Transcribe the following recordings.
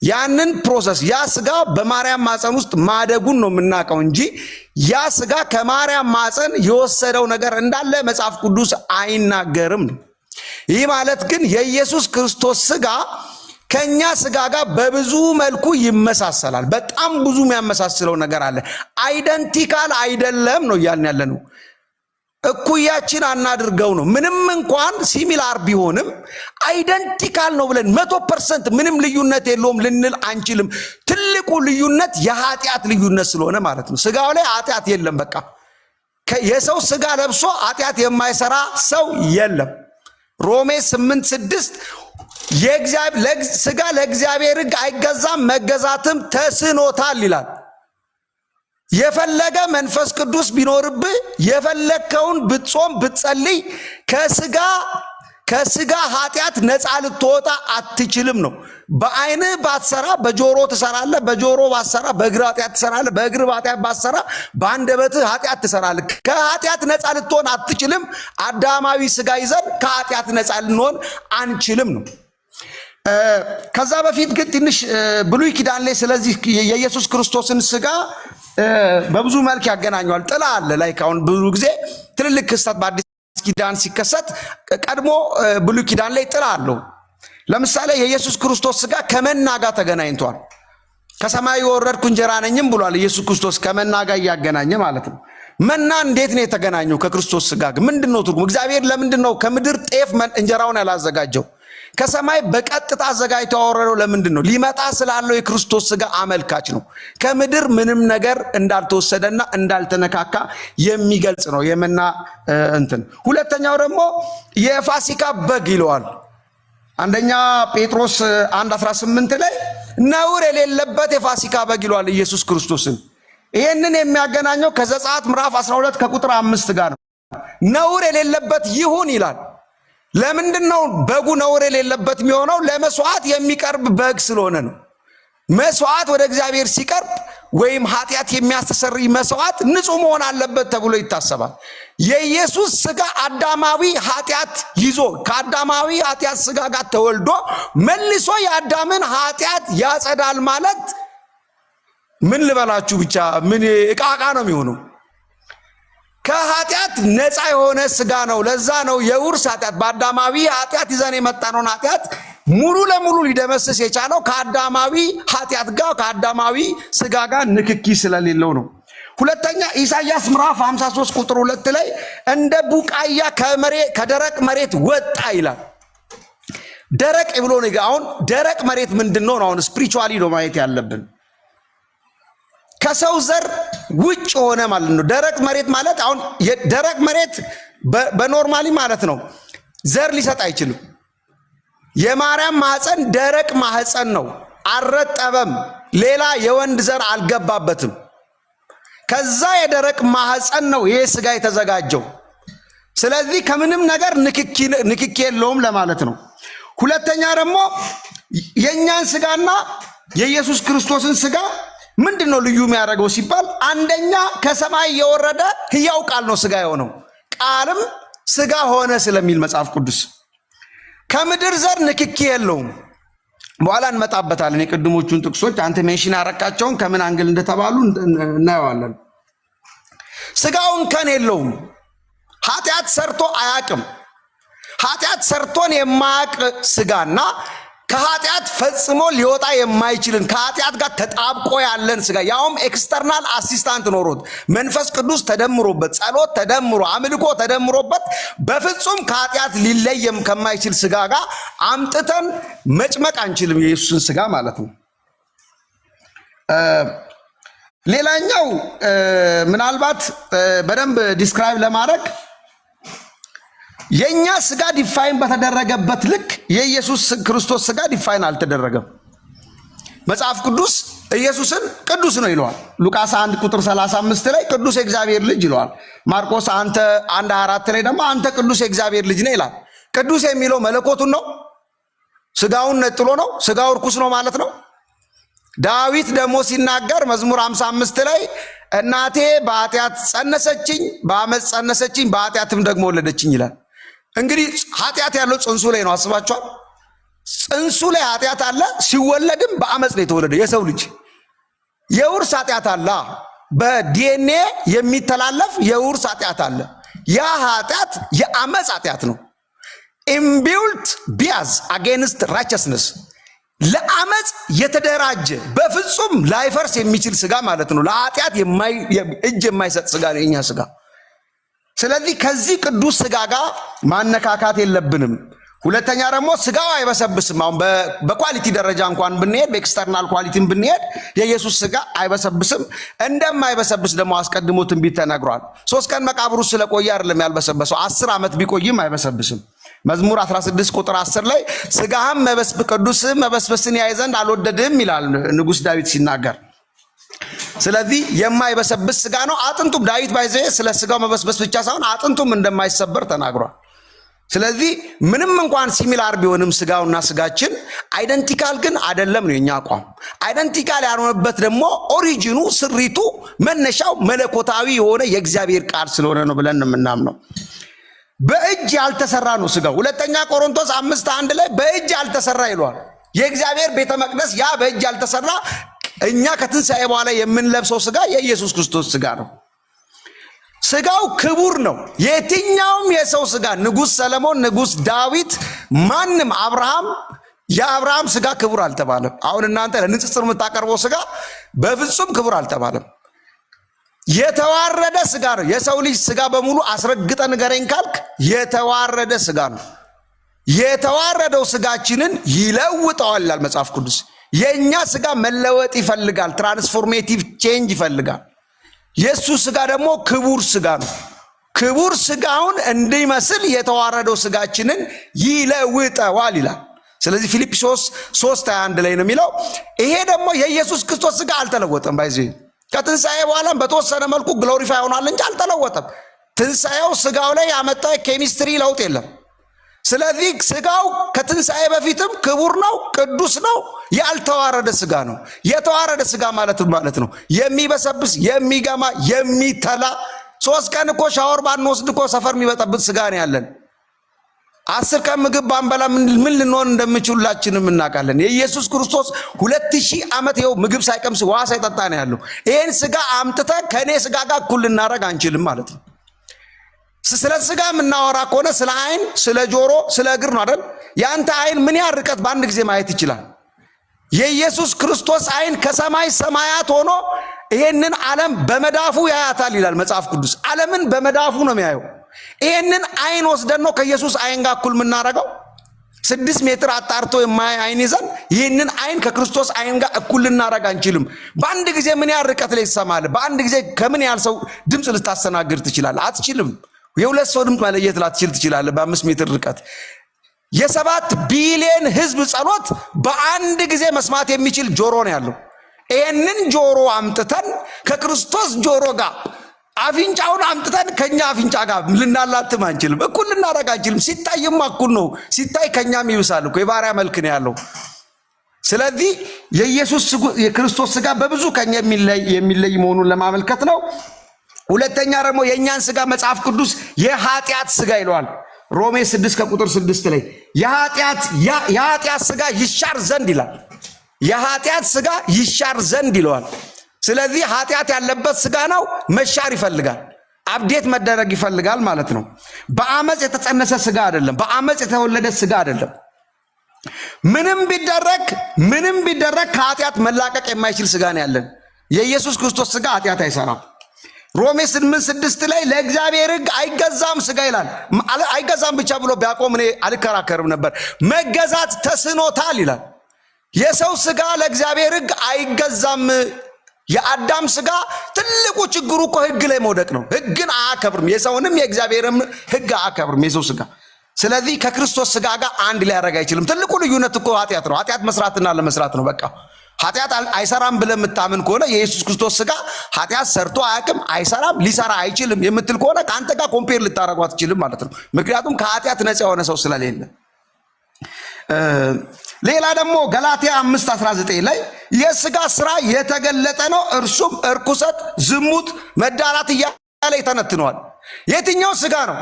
ያንን ፕሮሰስ ያ ስጋ በማርያም ማፀን ውስጥ ማደጉን ነው የምናውቀው እንጂ ያ ስጋ ከማርያም ማፀን የወሰደው ነገር እንዳለ መጽሐፍ ቅዱስ አይናገርም። ይህ ማለት ግን የኢየሱስ ክርስቶስ ስጋ ከኛ ስጋ ጋር በብዙ መልኩ ይመሳሰላል። በጣም ብዙ የሚያመሳስለው ነገር አለ። አይደንቲካል አይደለም ነው እያልን ያለነው። እኩያችን አናድርገው ነው። ምንም እንኳን ሲሚላር ቢሆንም አይደንቲካል ነው ብለን 100% ምንም ልዩነት የለውም ልንል አንችልም። ትልቁ ልዩነት የኃጢአት ልዩነት ስለሆነ ማለት ነው። ስጋው ላይ ኃጢአት የለም። በቃ የሰው ስጋ ለብሶ ኃጢአት የማይሰራ ሰው የለም። ሮሜ 8:6 ስጋ ለእግዚአብሔር ሕግ አይገዛም መገዛትም ተስኖታል ይላል። የፈለገ መንፈስ ቅዱስ ቢኖርብህ የፈለከውን ብትጾም ብትጸልይ ከስጋ ኃጢአት ነፃ ልትወጣ አትችልም ነው። በአይንህ ባትሰራ በጆሮ ትሰራለህ፣ በጆሮ ባትሰራ በእግር ኃጢአት ትሰራለህ፣ በእግር ኃጢአት ባትሰራ በአንደበትህ ኃጢአት ትሰራለህ። ከኃጢአት ነፃ ልትሆን አትችልም። አዳማዊ ስጋ ይዘን ከኃጢአት ነፃ ልንሆን አንችልም ነው። ከዛ በፊት ግን ትንሽ ብሉይ ኪዳን ላይ ስለዚህ የኢየሱስ ክርስቶስን ስጋ በብዙ መልክ ያገናኘዋል። ጥላ አለ ላይ አሁን ብዙ ጊዜ ትልልቅ ክስተት በአዲስ ኪዳን ሲከሰት ቀድሞ ብሉይ ኪዳን ላይ ጥላ አለው። ለምሳሌ የኢየሱስ ክርስቶስ ስጋ ከመና ጋር ተገናኝቷል። ከሰማይ የወረድኩ እንጀራ ነኝም ብሏል ኢየሱስ ክርስቶስ ከመና ጋር እያገናኘ ማለት ነው። መና እንዴት ነው የተገናኘው ከክርስቶስ ስጋ? ምንድነው ትርጉሙ? እግዚአብሔር ለምንድነው ከምድር ጤፍ እንጀራውን ያላዘጋጀው? ከሰማይ በቀጥታ አዘጋጅቶ ያወረደው ለምንድን ነው? ሊመጣ ስላለው የክርስቶስ ስጋ አመልካች ነው። ከምድር ምንም ነገር እንዳልተወሰደና እንዳልተነካካ የሚገልጽ ነው የመና እንትን። ሁለተኛው ደግሞ የፋሲካ በግ ይለዋል። አንደኛ ጴጥሮስ 1:18 ላይ ነውር የሌለበት የፋሲካ በግ ይለዋል ኢየሱስ ክርስቶስን። ይሄንን የሚያገናኘው ከዘጸአት ምዕራፍ 12 ከቁጥር 5 ጋር ነው። ነውር የሌለበት ይሁን ይላል። ለምንድን ነው በጉ ነውር የሌለበት የሚሆነው? ለመስዋዕት የሚቀርብ በግ ስለሆነ ነው። መስዋዕት ወደ እግዚአብሔር ሲቀርብ ወይም ኃጢአት የሚያስተሰርይ መስዋዕት ንጹህ መሆን አለበት ተብሎ ይታሰባል። የኢየሱስ ስጋ አዳማዊ ኃጢአት ይዞ ከአዳማዊ ኃጢአት ስጋ ጋር ተወልዶ መልሶ የአዳምን ኃጢአት ያጸዳል ማለት ምን ልበላችሁ ብቻ ምን ዕቃ ነው የሚሆነው። ከኃጢአት ነፃ የሆነ ስጋ ነው። ለዛ ነው የውርስ ኃጢአት በአዳማዊ ኃጢአት ይዘን የመጣነውን ኃጢአት ሙሉ ለሙሉ ሊደመስስ የቻለው ከአዳማዊ ኃጢአት ጋር ከአዳማዊ ስጋ ጋር ንክኪ ስለሌለው ነው። ሁለተኛ ኢሳይያስ ምዕራፍ 53 ቁጥር 2 ላይ እንደ ቡቃያ ከደረቅ መሬት ወጣ ይላል። ደረቅ ብሎ ነው። አሁን ደረቅ መሬት ምንድነው ነው? አሁን ስፒሪቹዋሊ ነው ማየት ያለብን። ከሰው ዘር ውጭ ሆነ ማለት ነው። ደረቅ መሬት ማለት አሁን ደረቅ መሬት በኖርማሊ ማለት ነው ዘር ሊሰጥ አይችልም። የማርያም ማህፀን ደረቅ ማህፀን ነው። አልረጠበም። ሌላ የወንድ ዘር አልገባበትም። ከዛ የደረቅ ማህፀን ነው ይሄ ስጋ የተዘጋጀው። ስለዚህ ከምንም ነገር ንክኪ የለውም ለማለት ነው። ሁለተኛ ደግሞ የኛን ስጋና የኢየሱስ ክርስቶስን ስጋ ምንድነው ልዩ የሚያደርገው ሲባል አንደኛ ከሰማይ የወረደ ሕያው ቃል ነው ስጋ የሆነው። ቃልም ስጋ ሆነ ስለሚል መጽሐፍ ቅዱስ ከምድር ዘር ንክኪ የለውም። በኋላ እንመጣበታለን። የቅድሞቹን ጥቅሶች አንተ ሜንሽን ያረካቸውን ከምን አንግል እንደተባሉ እናየዋለን። ስጋውን ከን የለውም። ኃጢአት ሰርቶ አያቅም። ኃጢአት ሰርቶን የማያቅ ስጋና ከኃጢአት ፈጽሞ ሊወጣ የማይችልን ከኃጢአት ጋር ተጣብቆ ያለን ስጋ ያውም ኤክስተርናል አሲስታንት ኖሮት መንፈስ ቅዱስ ተደምሮበት ጸሎት ተደምሮ አምልኮ ተደምሮበት በፍጹም ከኃጢአት ሊለየም ከማይችል ስጋ ጋር አምጥተን መጭመቅ አንችልም። የኢየሱስን ስጋ ማለት ነው። ሌላኛው ምናልባት በደንብ ዲስክራይብ ለማድረግ የኛ ስጋ ዲፋይን በተደረገበት ልክ የኢየሱስ ክርስቶስ ስጋ ዲፋይን አልተደረገም። መጽሐፍ ቅዱስ ኢየሱስን ቅዱስ ነው ይለዋል። ሉቃስ 1 ቁጥር 35 ላይ ቅዱስ የእግዚአብሔር ልጅ ይለዋል። ማርቆስ 1:4 ላይ ደግሞ አንተ ቅዱስ የእግዚአብሔር ልጅ ነህ ይላል። ቅዱስ የሚለው መለኮቱን ነው። ስጋውን ነጥሎ ነው። ስጋው ርኩስ ነው ማለት ነው። ዳዊት ደግሞ ሲናገር መዝሙር 55 ላይ እናቴ በኃጢአት ጸነሰችኝ፣ በአመፅ ጸነሰችኝ፣ በኃጢአትም ደግሞ ወለደችኝ ይላል። እንግዲህ ኃጢአት ያለው ጽንሱ ላይ ነው። አስባችኋል? ጽንሱ ላይ ኃጢአት አለ። ሲወለድም በአመፅ ነው የተወለደ የሰው ልጅ። የውርስ ኃጢአት አለ። በዲኤንኤ የሚተላለፍ የውርስ ኃጢአት አለ። ያ ኃጢአት የአመፅ ኃጢአት ነው። ኢምቢውልት ቢያዝ አጌንስት ራይቸስነስ፣ ለአመፅ የተደራጀ በፍጹም ላይፈርስ የሚችል ስጋ ማለት ነው። ለኃጢአት እጅ የማይሰጥ ስጋ ነው የኛ ስጋ። ስለዚህ ከዚህ ቅዱስ ስጋ ጋር ማነካካት የለብንም። ሁለተኛ ደግሞ ስጋው አይበሰብስም። አሁን በኳሊቲ ደረጃ እንኳን ብንሄድ፣ በኤክስተርናል ኳሊቲም ብንሄድ የኢየሱስ ስጋ አይበሰብስም። እንደማይበሰብስ ደግሞ አስቀድሞ ትንቢት ተነግሯል። 3 ቀን መቃብሩ ስለቆየ አይደለም ያልበሰበሰው፣ 10 ዓመት ቢቆይም አይበሰብስም። መዝሙር 16 ቁጥር 10 ላይ ስጋህም ቅዱስም መበስበስን ያይ ዘንድ አልወደድም ይላል ንጉሥ ዳዊት ሲናገር። ስለዚህ የማይበሰብስ ስጋ ነው። አጥንቱም ዳዊት ባይዘ ስለ ስጋው መበስበስ ብቻ ሳይሆን አጥንቱም እንደማይሰበር ተናግሯል። ስለዚህ ምንም እንኳን ሲሚላር ቢሆንም ስጋውና ስጋችን አይደንቲካል ግን አይደለም ነው የኛ አቋም። አይደንቲካል ያልሆነበት ደግሞ ኦሪጂኑ፣ ስሪቱ፣ መነሻው መለኮታዊ የሆነ የእግዚአብሔር ቃል ስለሆነ ነው ብለን ነው የምናምነው። በእጅ ያልተሰራ ነው ስጋው። ሁለተኛ ቆሮንቶስ 5:1 ላይ በእጅ ያልተሰራ ይሏል። የእግዚአብሔር ቤተ መቅደስ ያ በእጅ ያልተሰራ እኛ ከትንሣኤ በኋላ የምንለብሰው ስጋ የኢየሱስ ክርስቶስ ስጋ ነው። ስጋው ክቡር ነው። የትኛውም የሰው ስጋ ንጉሥ ሰለሞን፣ ንጉሥ ዳዊት፣ ማንም አብርሃም፣ የአብርሃም ስጋ ክቡር አልተባለም። አሁን እናንተ ለንጽጽር የምታቀርበው ስጋ በፍጹም ክቡር አልተባለም። የተዋረደ ስጋ ነው። የሰው ልጅ ስጋ በሙሉ አስረግጠ ንገረኝ ካልክ የተዋረደ ስጋ ነው። የተዋረደው ስጋችንን ይለውጠዋል ይላል መጽሐፍ ቅዱስ። የኛ ስጋ መለወጥ ይፈልጋል። ትራንስፎርሜቲቭ ቼንጅ ይፈልጋል። የሱ ስጋ ደግሞ ክቡር ስጋ ነው። ክቡር ስጋውን እንዲመስል የተዋረደው ስጋችንን ይለውጠዋል ይላል። ስለዚህ ፊልጵስዩስ 3:21 ላይ ነው የሚለው። ይሄ ደግሞ የኢየሱስ ክርስቶስ ስጋ አልተለወጠም። ባይዚ ከትንሣኤ በኋላም በተወሰነ መልኩ ግሎሪፋይ ሆኗል እንጂ አልተለወጠም። ትንሣኤው ስጋው ላይ ያመጣው ኬሚስትሪ ለውጥ የለም። ስለዚህ ስጋው ከትንሣኤ በፊትም ክቡር ነው፣ ቅዱስ ነው፣ ያልተዋረደ ስጋ ነው። የተዋረደ ስጋ ማለት ነው የሚበሰብስ፣ የሚገማ፣ የሚተላ። 3 ቀን እኮ ሻወር ባንወስድ እኮ ሰፈር የሚበጠብጥ ስጋ ነው ያለን። 10 ቀን ምግብ ባንበላ ምን ልንሆን እንደምንችላችንም እናውቃለን። የኢየሱስ ክርስቶስ 2000 ዓመት ይኸው ምግብ ሳይቀምስ ውሃ ሳይጠጣ ነው ያለው። ይህን ስጋ አምጥተን ከእኔ ስጋ ጋር እኩል ልናደርግ አንችልም ማለት ነው። ስለ ስጋ የምናወራ ከሆነ ስለ አይን፣ ስለ ጆሮ፣ ስለ እግር ነው አይደል? ያንተ አይን ምን ያህል ርቀት በአንድ ጊዜ ማየት ይችላል? የኢየሱስ ክርስቶስ አይን ከሰማይ ሰማያት ሆኖ ይሄንን ዓለም በመዳፉ ያያታል ይላል መጽሐፍ ቅዱስ። ዓለምን በመዳፉ ነው የሚያየው። ይሄንን አይን ወስደን ነው ከኢየሱስ አይን ጋር እኩል የምናደርገው? 6 ሜትር አጣርቶ የማያይ አይን ይዘን ይህንን አይን ከክርስቶስ አይን ጋር እኩል ልናደርግ አንችልም። በአንድ ጊዜ ምን ያህል ርቀት ላይ ትሰማለህ? በአንድ ጊዜ ከምን ያህል ሰው ድምፅ ልታስተናግድ ትችላለህ? አትችልም። የ2 ሰው ድምፅ መለየት ላትችል ትችላለህ በ5 ሜትር ርቀት። የ7 ቢሊዮን ህዝብ ጸሎት በአንድ ጊዜ መስማት የሚችል ጆሮ ነው ያለው። ይህንን ጆሮ አምጥተን ከክርስቶስ ጆሮ ጋር አፍንጫውን አምጥተን ከኛ አፍንጫ ጋር ልናላትም አንችልም። እኩል ልናደርግ አንችልም። ሲታይም እኩል ነው። ሲታይ ከኛም ይብሳል እኮ የባሪያ መልክ ነው ያለው። ስለዚህ የክርስቶስ ስጋ በብዙ ከኛ የሚለይ መሆኑን ለማመልከት ነው። ሁለተኛ ደግሞ የእኛን ስጋ መጽሐፍ ቅዱስ የኃጢአት ስጋ ይለዋል። ሮሜ 6 ከቁጥር 6 ላይ የኃጢአት ስጋ ይሻር ዘንድ ይላል። የኃጢአት ስጋ ይሻር ዘንድ ይለዋል። ስለዚህ ኃጢአት ያለበት ስጋ ነው፣ መሻር ይፈልጋል፣ አብዴት መደረግ ይፈልጋል ማለት ነው። በአመፅ የተጸነሰ ስጋ አይደለም፣ በአመፅ የተወለደ ስጋ አይደለም። ምንም ቢደረግ ከኃጢአት መላቀቅ የማይችል ስጋ ነው ያለን። የኢየሱስ ክርስቶስ ስጋ ኃጢአት አይሰራም። ሮሜ 8:6 ላይ ለእግዚአብሔር ሕግ አይገዛም ስጋ ይላል። አይገዛም ብቻ ብሎ ቢያቆም እኔ አልከራከርም ነበር። መገዛት ተስኖታል ይላል። የሰው ስጋ ለእግዚአብሔር ሕግ አይገዛም። የአዳም ስጋ ትልቁ ችግሩ እኮ ሕግ ላይ መውደቅ ነው። ሕግን አያከብርም። የሰውንም የእግዚአብሔርም ሕግ አያከብርም የሰው ስጋ። ስለዚህ ከክርስቶስ ስጋ ጋር አንድ ሊያደርግ አይችልም። ትልቁ ልዩነት እኮ ኃጢአት ነው። ኃጢአት መስራትና ለመስራት ነው በቃ። ኃጢአት አይሰራም ብለህ የምታምን ከሆነ የኢየሱስ ክርስቶስ ስጋ ኃጢአት ሰርቶ አያውቅም፣ አይሰራም፣ ሊሰራ አይችልም የምትል ከሆነ ከአንተ ጋር ኮምፔር ልታደርገው አትችልም ማለት ነው። ምክንያቱም ከኃጢአት ነፃ የሆነ ሰው ስለሌለ። ሌላ ደግሞ ገላትያ 5:19 ላይ የስጋ ስራ የተገለጠ ነው፣ እርሱም እርኩሰት፣ ዝሙት፣ መዳራት እያለ ይተነትነዋል። የትኛው ስጋ ነው?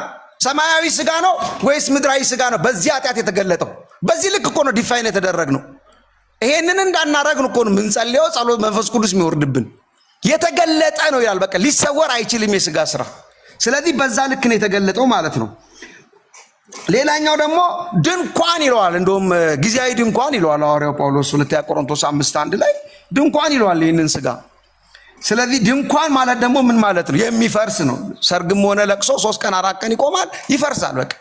ሰማያዊ ስጋ ነው ወይስ ምድራዊ ስጋ ነው በዚህ ኃጢአት የተገለጠው? በዚህ ልክ እኮ ነው ዲፋይን የተደረግነው። ይሄንን እንዳናረግን እኮ ነው የምንጸልየው፣ ጸሎት መንፈስ ቅዱስ የሚወርድብን። የተገለጠ ነው ይላል። በቃ ሊሰወር አይችልም የሥጋ ስራ። ስለዚህ በዛ ልክ ነው የተገለጠው ማለት ነው። ሌላኛው ደግሞ ድንኳን ይለዋል። እንደውም ጊዜያዊ ድንኳን ይለዋል ሐዋርያው ጳውሎስ 2 ቆሮንቶስ 5:1 ላይ ድንኳን ይለዋል ይህንን ሥጋ። ስለዚህ ድንኳን ማለት ደግሞ ምን ማለት ነው? የሚፈርስ ነው። ሰርግም ሆነ ለቅሶ 3 ቀን 4 ቀን ይቆማል፣ ይፈርሳል በቃ።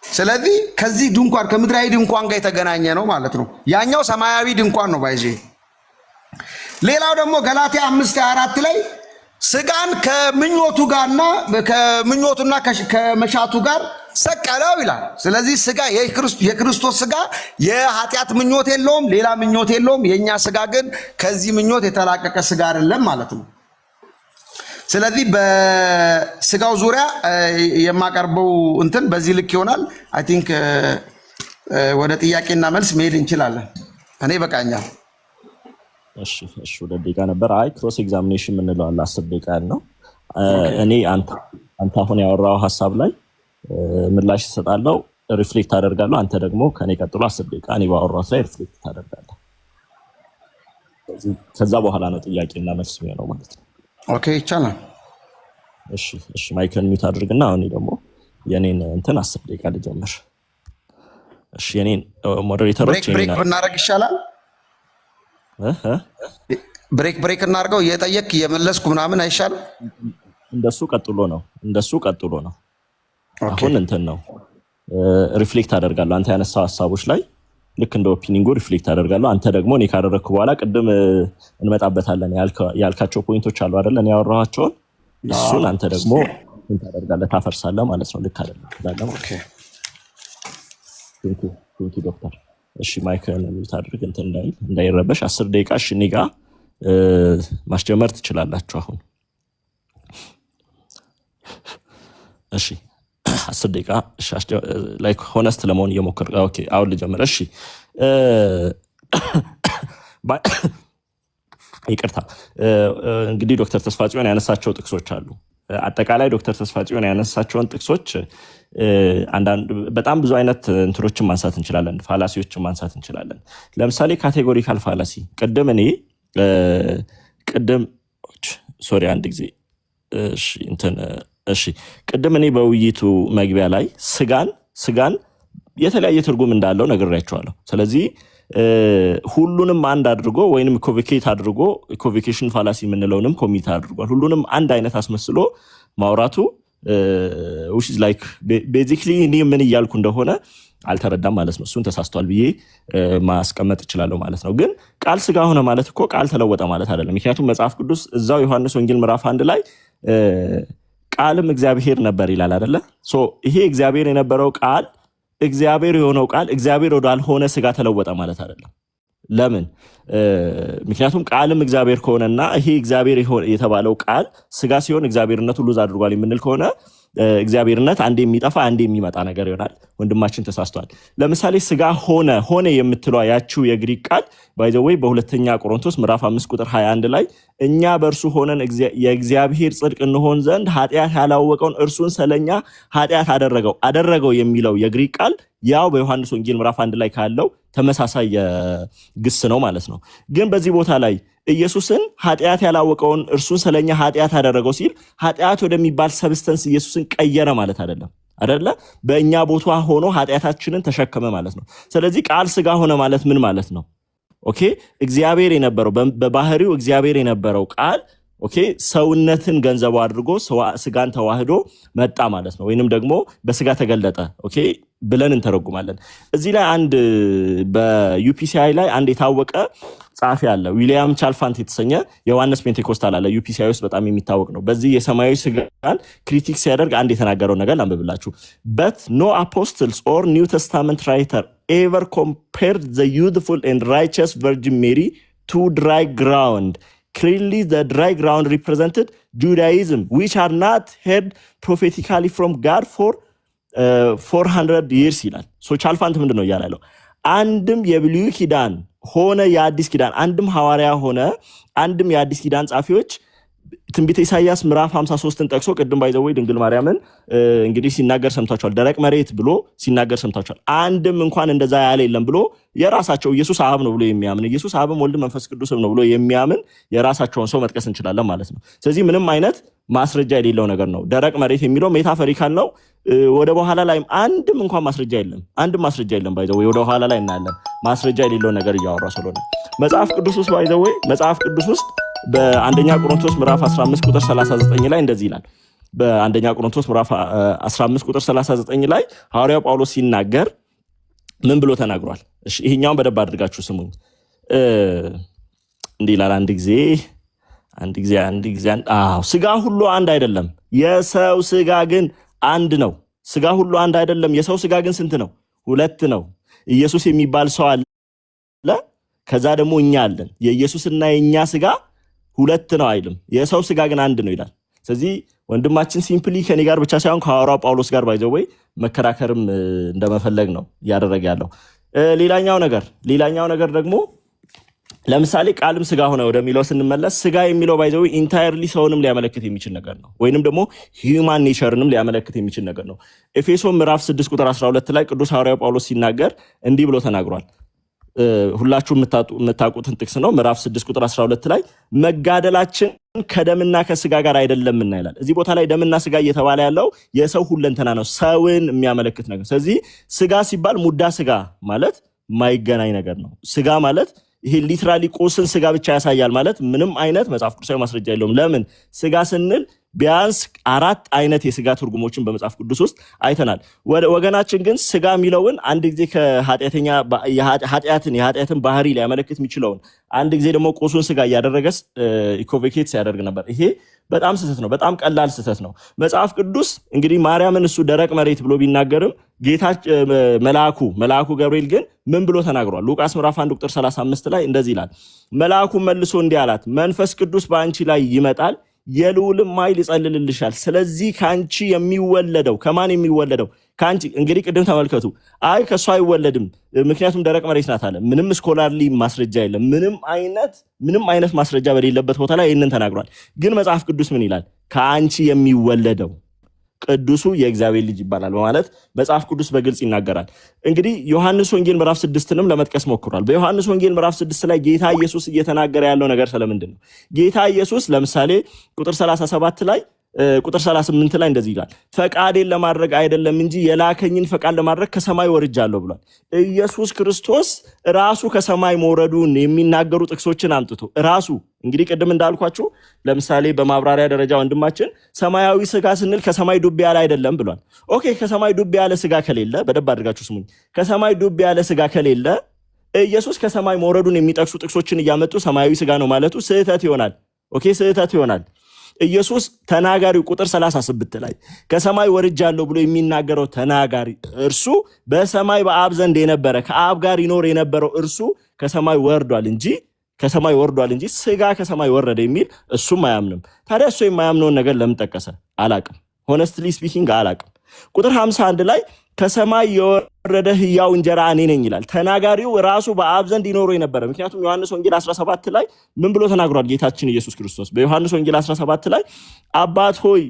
ስለዚህ ከዚህ ድንኳን ከምድራዊ ድንኳን ጋር የተገናኘ ነው ማለት ነው። ያኛው ሰማያዊ ድንኳን ነው ባይዜ። ሌላው ደግሞ ገላትያ 5:24 ላይ ሥጋን ከምኞቱና ከመሻቱ ጋር ሰቀለው ይላል። ስለዚህ ሥጋ የክርስቶስ ሥጋ የኃጢአት ምኞት የለውም፣ ሌላ ምኞት የለውም። የኛ ሥጋ ግን ከዚህ ምኞት የተላቀቀ ሥጋ አይደለም ማለት ነው። ስለዚህ በሥጋው ዙሪያ የማቀርበው እንትን በዚህ ልክ ይሆናል። አይ ቲንክ ወደ ጥያቄና መልስ መሄድ እንችላለን። እኔ በቃኛል። እሺ ወደ ደቂቃ ነበር። አይ ክሮስ ኤግዛሚኔሽን የምንለው አለ 10 ደቂቃ ያለው። እኔ አንተ አሁን ያወራው ሐሳብ ላይ ምላሽ እሰጣለሁ፣ ሪፍሌክት አደርጋለሁ። አንተ ደግሞ ከኔ ቀጥሎ 10 ደቂቃ እኔ ባወራሁት ላይ ሪፍሌክት ታደርጋለህ። ከዛ በኋላ ነው ጥያቄና መልስ የሚሆነው ማለት ነው። ኦኬ ይቻላል። እሺ ማይክን ሚውት አድርግና አሁን ደግሞ የኔን እንትን 10 ደቂቃ ልጀምር። እሺ የኔን ሞዴሬተሮች ብሬክ ብናደርግ ይሻላል። ብሬክ እናድርገው። እየጠየቅ እየመለስኩ ምናምን አይሻልም? እንደሱ ቀጥሎ ነው። አሁን እንትን ነው ሪፍሌክት አደርጋለሁ። አንተ ያነሳው ሐሳቦች ላይ ልክ እንደ ኦፒኒንጉ ሪፍሌክት አደርጋለሁ። አንተ ደግሞ እኔ ካደረግኩ በኋላ ቅድም እንመጣበታለን ያልካቸው ፖይንቶች አሉ አይደል? እኔ ያወራኋቸውን እሱን አንተ ደግሞ እንትን ታደርጋለህ፣ ታፈርሳለህ ማለት ነው። ልክ አይደለም? ኦኬ ቴንክ ዩ ዶክተር። እሺ ማይክን ሚውት አድርግ እንትን እንዳይረበሽ። 10 ደቂቃ እኔ ጋር ማስጀመር ትችላላችሁ አሁን። እሺ 10 ደቂቃ ላይክ ሆነስት ለመሆን እየሞከርኩ። ኦኬ አሁን ልጀምር። እሺ ይቅርታ እንግዲህ ዶክተር ተስፋጽዮን ያነሳቸው ጥቅሶች አሉ። አጠቃላይ ዶክተር ተስፋጽዮን ያነሳቸውን ጥቅሶች አንዳንድ በጣም ብዙ አይነት እንትሮችን ማንሳት እንችላለን፣ ፋላሲዎችን ማንሳት እንችላለን። ለምሳሌ ካቴጎሪካል ፋላሲ ቅድም እኔ በውይይቱ መግቢያ ላይ ስጋን የተለያየ ትርጉም እንዳለው ነግሬያቸዋለሁ። ስለዚህ ሁሉንም አንድ አድርጎ ወይንም ኮቪኬት አድርጎ ኮቪኬሽን ፋላሲ የምንለውንም ኮሚት አድርጓል። ሁሉንም አንድ አይነት አስመስሎ ማውራቱ which is like basically እኔ ምን እያልኩ እንደሆነ አልተረዳም ማለት ነው። እሱን ተሳስቷል ብዬ ማስቀመጥ እችላለሁ ማለት ነው። ግን ቃል ስጋ ሆነ ማለት እኮ ቃል ተለወጠ ማለት አይደለም። ምክንያቱም መጽሐፍ ቅዱስ እዛው ዮሐንስ ወንጌል ምዕራፍ 1 ላይ ቃልም እግዚአብሔር ነበር ይላል አይደለ? ሶ ይሄ እግዚአብሔር የነበረው ቃል እግዚአብሔር የሆነው ቃል እግዚአብሔር ወዳልሆነ ስጋ ተለወጠ ማለት አይደለም። ለምን? ምክንያቱም ቃልም እግዚአብሔር ከሆነና ይሄ እግዚአብሔር የተባለው ቃል ስጋ ሲሆን እግዚአብሔርነቱ ሉዝ አድርጓል የምንል ከሆነ እግዚአብሔርነት አንዴ የሚጠፋ አንዴ የሚመጣ ነገር ይሆናል። ወንድማችን ተሳስቷል። ለምሳሌ ስጋ ሆነ የምትለው ያቺው የግሪክ ቃል ባይ ዘ ዌይ በሁለተኛ ቆሮንቶስ ምዕራፍ 5 ቁጥር 21 ላይ እኛ በእርሱ ሆነን የእግዚአብሔር ጽድቅ እንሆን ዘንድ ኃጢአት ያላወቀውን እርሱን ስለኛ ኃጢአት አደረገው የሚለው የግሪክ ቃል ያው በዮሐንስ ወንጌል ምዕራፍ 1 ላይ ካለው ተመሳሳይ ግስ ነው ማለት ነው። ግን በዚህ ቦታ ላይ ኢየሱስን ኃጢአት ያላወቀውን እርሱን ስለኛ ኃጢአት አደረገው ሲል ኃጢአት ወደሚባል ሰብስተንስ ኢየሱስን ቀየረ ማለት አይደለ? በእኛ ቦታ ሆኖ ኃጢአታችንን ተሸከመ ማለት ነው። ስለዚህ ቃል ስጋ ሆነ ማለት ምን ማለት ነው? ኦኬ እግዚአብሔር የነበረው በባህሪው እግዚአብሔር የነበረው ቃል ኦኬ ሰውነትን ገንዘቡ አድርጎ ስጋን ተዋህዶ መጣ ማለት ነው። ወይንም ደግሞ በስጋ ተገለጠ ኦኬ ብለን እንተረጉማለን። እዚህ ላይ አንድ በዩፒሲአይ ላይ አንድ የታወቀ ጸሐፊ አለ፣ ዊሊያም ቻልፋንት የተሰኘ የዮሐንስ ፔንቴኮስታል አለ። ዩፒሲአይ ውስጥ በጣም የሚታወቅ ነው። በዚህ የሰማያዊ ስጋን ክሪቲክ ሲያደርግ አንድ የተናገረው ነገር ላንብብላችሁ። but no apostles or new testament writer ever compared the youthful and righteous virgin Mary to dry ground. Clearly the dry ground represented Judaism, which are not heard prophetically from God for 400 years ይላል። ሶ ቻልፋንት ምንድነው ያለው? አንድም የብሉይ ኪዳን ሆነ የአዲስ ኪዳን አንድም ሐዋርያ ሆነ አንድም የአዲስ ኪዳን ጻፊዎች ትንቢተ ኢሳይያስ ምዕራፍ 53ን ጠቅሶ ቅድም ባይዘው ድንግል ማርያምን እንግዲህ ሲናገር ሰምታችኋል። ደረቅ መሬት ብሎ ሲናገር ሰምታችኋል። አንድም እንኳን እንደዛ ያለ የለም ብሎ የራሳቸው ኢየሱስ አብ ነው ብሎ የሚያምን ኢየሱስ አብም ወልድ መንፈስ ቅዱስም ነው ብሎ የሚያምን የራሳቸውን ሰው መጥቀስ እንችላለን ማለት ነው። ስለዚህ ምንም አይነት ማስረጃ የሌለው ነገር ነው። ደረቅ መሬት የሚለው ሜታፎሪካል ነው። ወደ በኋላ ላይ አንድም እንኳን ማስረጃ የለም። አንድም ማስረጃ የለም ባይዘው ወደ በኋላ ላይ እናያለን። ማስረጃ የሌለው ነገር እያወራ ስለሆነ መጽሐፍ ቅዱስ ውስጥ ባይዘው መጽሐፍ ቅዱስ ውስጥ በአንደኛ ቆሮንቶስ ምዕራፍ 15 ቁጥር 39 ላይ እንደዚህ ይላል። በአንደኛ ቆሮንቶስ ምዕራፍ 15 ቁጥር 39 ላይ ሐዋርያው ጳውሎስ ሲናገር ምን ብሎ ተናግሯል? እሺ ይሄኛውን በደንብ አድርጋችሁ ስሙኝ። እንዲህ ይላል። አንድ ጊዜ ስጋ ሁሉ አንድ አይደለም፣ የሰው ስጋ ግን አንድ ነው። ስጋ ሁሉ አንድ አይደለም፣ የሰው ስጋ ግን ስንት ነው? ሁለት ነው። ኢየሱስ የሚባል ሰው አለ፣ ከዛ ደግሞ እኛ አለን። የኢየሱስና የኛ ስጋ ሁለት ነው አይልም፣ የሰው ስጋ ግን አንድ ነው ይላል። ስለዚህ ወንድማችን ሲምፕሊ ከኔ ጋር ብቻ ሳይሆን ከሐዋርያው ጳውሎስ ጋር ባይዘው መከራከርም እንደመፈለግ ነው እያደረገ ያለው። ሌላኛው ነገር ደግሞ ለምሳሌ ቃልም ስጋ ሆነ ወደሚለው ስንመለስ ስጋ የሚለው ባይዘው ኢንታየርሊ ሰውንም ሊያመለክት የሚችል ነገር ነው፣ ወይንም ደግሞ ሂዩማን ኔቸርንም ሊያመለክት የሚችል ነገር ነው። ኤፌሶን ምዕራፍ 6 ቁጥር 12 ላይ ቅዱስ ሐዋርያው ጳውሎስ ሲናገር እንዲህ ብሎ ተናግሯል። ሁላችሁ የምታውቁትን ጥቅስ ነው። ምዕራፍ 6 ቁጥር 12 ላይ መጋደላችን ከደምና ከስጋ ጋር አይደለምና ይላል። እዚህ ቦታ ላይ ደምና ስጋ እየተባለ ያለው የሰው ሁለንተና ነው፣ ሰውን የሚያመለክት ነገር። ስለዚህ ስጋ ሲባል ሙዳ ስጋ ማለት ማይገናኝ ነገር ነው። ስጋ ማለት ይሄ ሊትራሊ ቁስን ስጋ ብቻ ያሳያል ማለት ምንም አይነት መጽሐፍ ቅዱሳዊ ማስረጃ የለውም። ለምን? ስጋ ስንል ቢያንስ 4 አይነት የስጋ ትርጉሞችን በመጽሐፍ ቅዱስ ውስጥ አይተናል። ወገናችን ግን ስጋ የሚለውን አንድ ጊዜ የኃጢአትን ባህሪ ሊያመለክት የሚችለውን አንድ ጊዜ ደግሞ ቁሱን ስጋ እያደረገ ኢኮቬኬት ሲያደርግ ነበር። ይሄ በጣም ስህተት ነው፣ በጣም ቀላል ስህተት ነው። መጽሐፍ ቅዱስ እንግዲህ ማርያምን እሱ ደረቅ መሬት ብሎ ቢናገርም ጌታ መልአኩ ገብርኤል ግን ምን ብሎ ተናግሯል? ሉቃስ ምዕራፍ 1 ቁጥር 35 ላይ እንደዚህ ይላል። መልአኩ መልሶ እንዲህ አላት፣ መንፈስ ቅዱስ በአንቺ ላይ ይመጣል፣ የልዑልም ኃይል ይጸልልልሻል። ስለዚህ ከአንቺ የሚወለደው ከማን የሚወለደው? ከአንቺ። እንግዲህ ቅድም ተመልከቱ፣ አይ ከእሱ አይወለድም ምክንያቱም ደረቅ መሬት ናት አለ። ምንም ስኮላርሊ ማስረጃ የለም። ምንም አይነት ማስረጃ በሌለበት ቦታ ላይ ይህንን ተናግሯል። ግን መጽሐፍ ቅዱስ ምን ይላል? ከአንቺ የሚወለደው ቅዱሱ የእግዚአብሔር ልጅ ይባላል በማለት መጽሐፍ ቅዱስ በግልጽ ይናገራል። እንግዲህ ዮሐንስ ወንጌል ምዕራፍ 6ንም ለመጥቀስ ሞክሯል። በዮሐንስ ወንጌል ምዕራፍ 6 ላይ ጌታ ኢየሱስ እየተናገረ ያለው ነገር ስለምንድን ነው? ጌታ ኢየሱስ ለምሳሌ ቁጥር 37 ላይ ቁጥር 38 ላይ እንደዚህ ይላል፣ ፈቃዴን ለማድረግ አይደለም እንጂ የላከኝን ፈቃድ ለማድረግ ከሰማይ ወርጃለሁ ብሏል። ኢየሱስ ክርስቶስ ራሱ ከሰማይ መውረዱን የሚናገሩ ጥቅሶችን አምጥቶ ራሱ እንግዲህ ቅድም እንዳልኳችሁ ለምሳሌ በማብራሪያ ደረጃ ወንድማችን ሰማያዊ ስጋ ስንል ከሰማይ ዱብ ያለ አይደለም ብሏል። ኦኬ፣ ከሰማይ ዱብ ያለ ስጋ ከሌለ በደንብ አድርጋችሁ ስሙኝ። ከሰማይ ዱብ ያለ ስጋ ከሌለ ኢየሱስ ከሰማይ መውረዱን የሚጠቅሱ ጥቅሶችን እያመጡ ሰማያዊ ስጋ ነው ማለቱ ስህተት ይሆናል። ኦኬ፣ ስህተት ይሆናል። ኢየሱስ ተናጋሪው ቁጥር 38 ላይ ከሰማይ ወርጃለሁ ብሎ የሚናገረው ተናጋሪ እርሱ በሰማይ በአብ ዘንድ የነበረ ከአብ ጋር ይኖር የነበረው እርሱ ከሰማይ ወርዷል እንጂ ስጋ ከሰማይ ወረደ የሚል እሱም አያምንም። ታዲያ እሱ የማያምነውን ነገር ለምን ጠቀሰ? አላቅም። ሆነስትሊ ስፒኪንግ አላቅም። ቁጥር 51 ላይ ከሰማይ የወረደ ሕያው እንጀራ እኔ ነኝ ይላል። ተናጋሪው ራሱ በአብ ዘንድ ይኖር የነበረ። ምክንያቱም ዮሐንስ ወንጌል 17 ላይ ምን ብሎ ተናግሯል ጌታችን ኢየሱስ ክርስቶስ? በዮሐንስ ወንጌል 17 ላይ አባት ሆይ